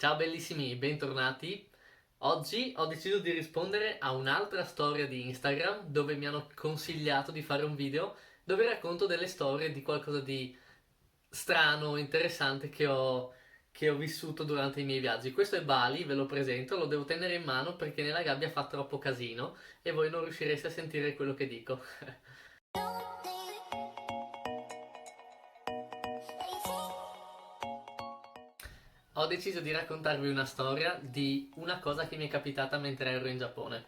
Ciao bellissimi, bentornati. Oggi ho deciso di rispondere a un'altra storia di Instagram dove mi hanno consigliato di fare un video dove racconto delle storie di qualcosa di strano, interessante che ho vissuto durante i miei viaggi. Questo è Bali, ve lo presento, lo devo tenere in mano perché nella gabbia fa troppo casino e voi non riuscireste a sentire quello che dico. Ho deciso di raccontarvi una storia di una cosa che mi è capitata mentre ero in Giappone.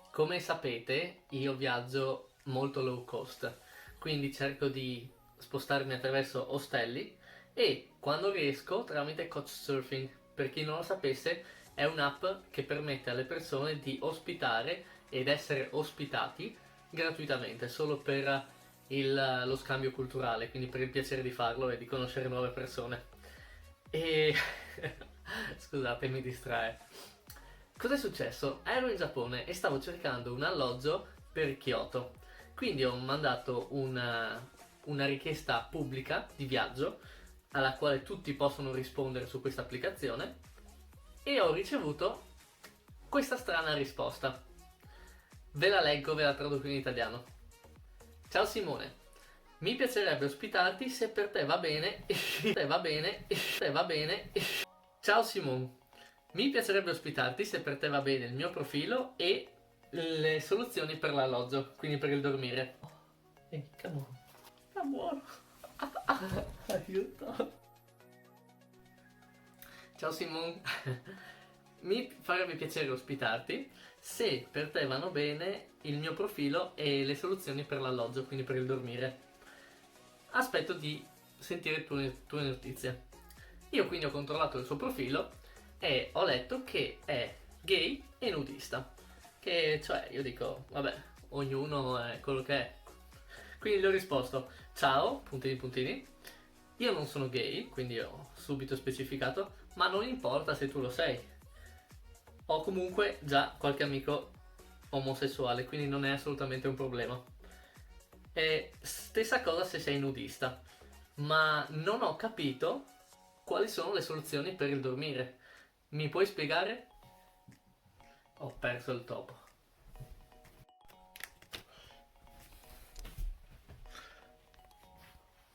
Come sapete, io viaggio molto low cost, quindi cerco di spostarmi attraverso ostelli e quando riesco tramite Couchsurfing. Per chi non lo sapesse, è un'app che permette alle persone di ospitare ed essere ospitati gratuitamente, solo per lo scambio culturale, quindi per il piacere di farlo e di conoscere nuove persone. E scusate, mi distrae. Cos'è successo? Ero in Giappone e stavo cercando un alloggio per Kyoto. Quindi ho mandato una richiesta pubblica di viaggio alla quale tutti possono rispondere su questa applicazione e ho ricevuto questa strana risposta. Ve la leggo, ve la traduco in italiano. Ciao Simone, mi piacerebbe ospitarti se per te va bene. Te va bene. Te va bene. Ciao Simone, mi piacerebbe ospitarti se per te va bene il mio profilo e le soluzioni per l'alloggio, quindi per il dormire. Come on. Sta buono. Aiuto. Ciao Simone, mi farebbe piacere ospitarti se per te vanno bene il mio profilo e le soluzioni per l'alloggio, quindi per il dormire. Aspetto di sentire tue notizie. Io quindi ho controllato il suo profilo e ho letto che è gay e nudista. Che cioè io dico, vabbè, ognuno è quello che è. Quindi gli ho risposto, ciao, puntini puntini, io non sono gay, quindi ho subito specificato, ma non importa se tu lo sei. Ho comunque già qualche amico omosessuale, quindi non è assolutamente un problema. E stessa cosa se sei nudista, ma non ho capito quali sono le soluzioni per il dormire. Mi puoi spiegare? Ho perso il topo.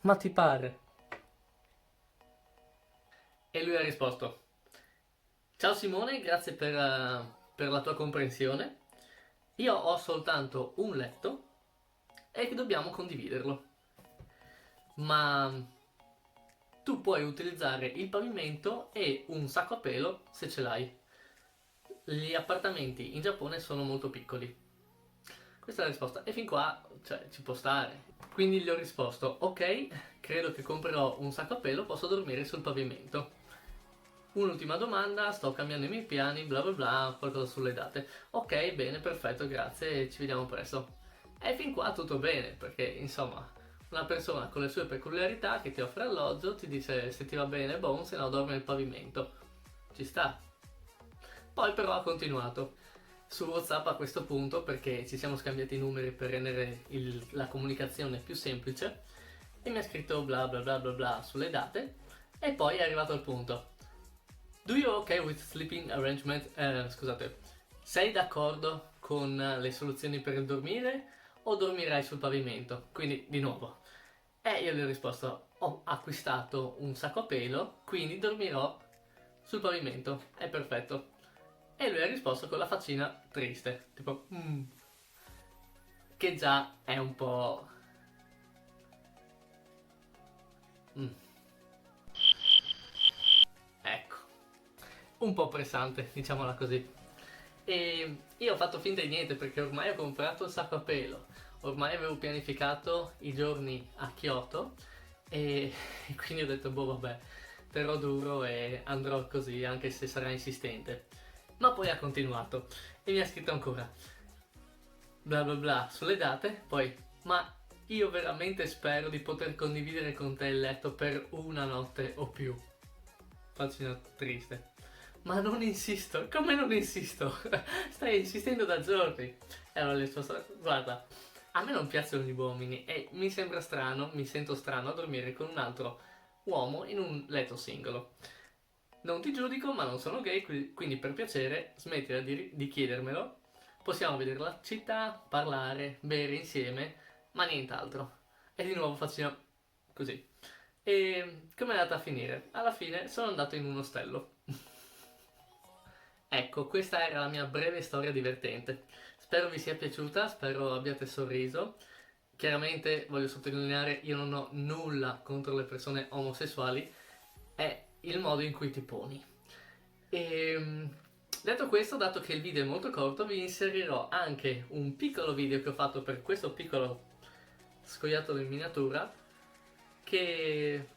Ma ti pare? E lui ha risposto, ciao Simone, grazie per la tua comprensione. Io ho soltanto un letto e dobbiamo condividerlo. Ma tu puoi utilizzare il pavimento e un sacco a pelo se ce l'hai. Gli appartamenti in Giappone sono molto piccoli. Questa è la risposta. E fin qua, cioè, ci può stare. Quindi gli ho risposto, ok, credo che comprerò un sacco a pelo, posso dormire sul pavimento. Un'ultima domanda, sto cambiando i miei piani, bla bla bla, qualcosa sulle date. Ok, bene, perfetto, grazie, ci vediamo presto. E fin qua tutto bene, perché insomma, una persona con le sue peculiarità che ti offre alloggio, ti dice se ti va bene, buon, se no dormi nel pavimento. Ci sta. Poi però ha continuato su WhatsApp a questo punto perché ci siamo scambiati i numeri per rendere la comunicazione più semplice e mi ha scritto bla bla bla bla bla sulle date e poi è arrivato al punto. Do you okay with sleeping arrangement? Scusate, sei d'accordo con le soluzioni per il dormire o dormirai sul pavimento? Quindi di nuovo. E io gli ho risposto, ho acquistato un sacco a pelo, quindi dormirò sul pavimento. È perfetto. E lui ha risposto con la faccina triste, tipo, che già è un po'. Mm, ecco, un po' pressante, diciamola così. E io ho fatto finta di niente perché ormai ho comprato il sacco a pelo, ormai avevo pianificato i giorni a Kyoto e quindi ho detto, boh, vabbè, terrò duro e andrò così anche se sarà insistente. Ma poi ha continuato e mi ha scritto ancora bla bla bla sulle date, poi ma io veramente spero di poter condividere con te il letto per una notte o più. Faccina triste. Ma non insisto, come non insisto? Stai insistendo da giorni. E allora le risposto, guarda, a me non piacciono gli uomini e mi sembra strano, mi sento strano a dormire con un altro uomo in un letto singolo. Non ti giudico, ma non sono gay, quindi per piacere smettila di chiedermelo. Possiamo vedere la città, parlare, bere insieme, ma nient'altro. E di nuovo facciamo così. E come è andata a finire? Alla fine sono andato in un ostello. Ecco, questa era la mia breve storia divertente. Spero vi sia piaciuta, spero abbiate sorriso. Chiaramente voglio sottolineare, io non ho nulla contro le persone omosessuali, è il modo in cui ti poni. E detto questo, dato che il video è molto corto, vi inserirò anche un piccolo video che ho fatto per questo piccolo scoiattolo in miniatura che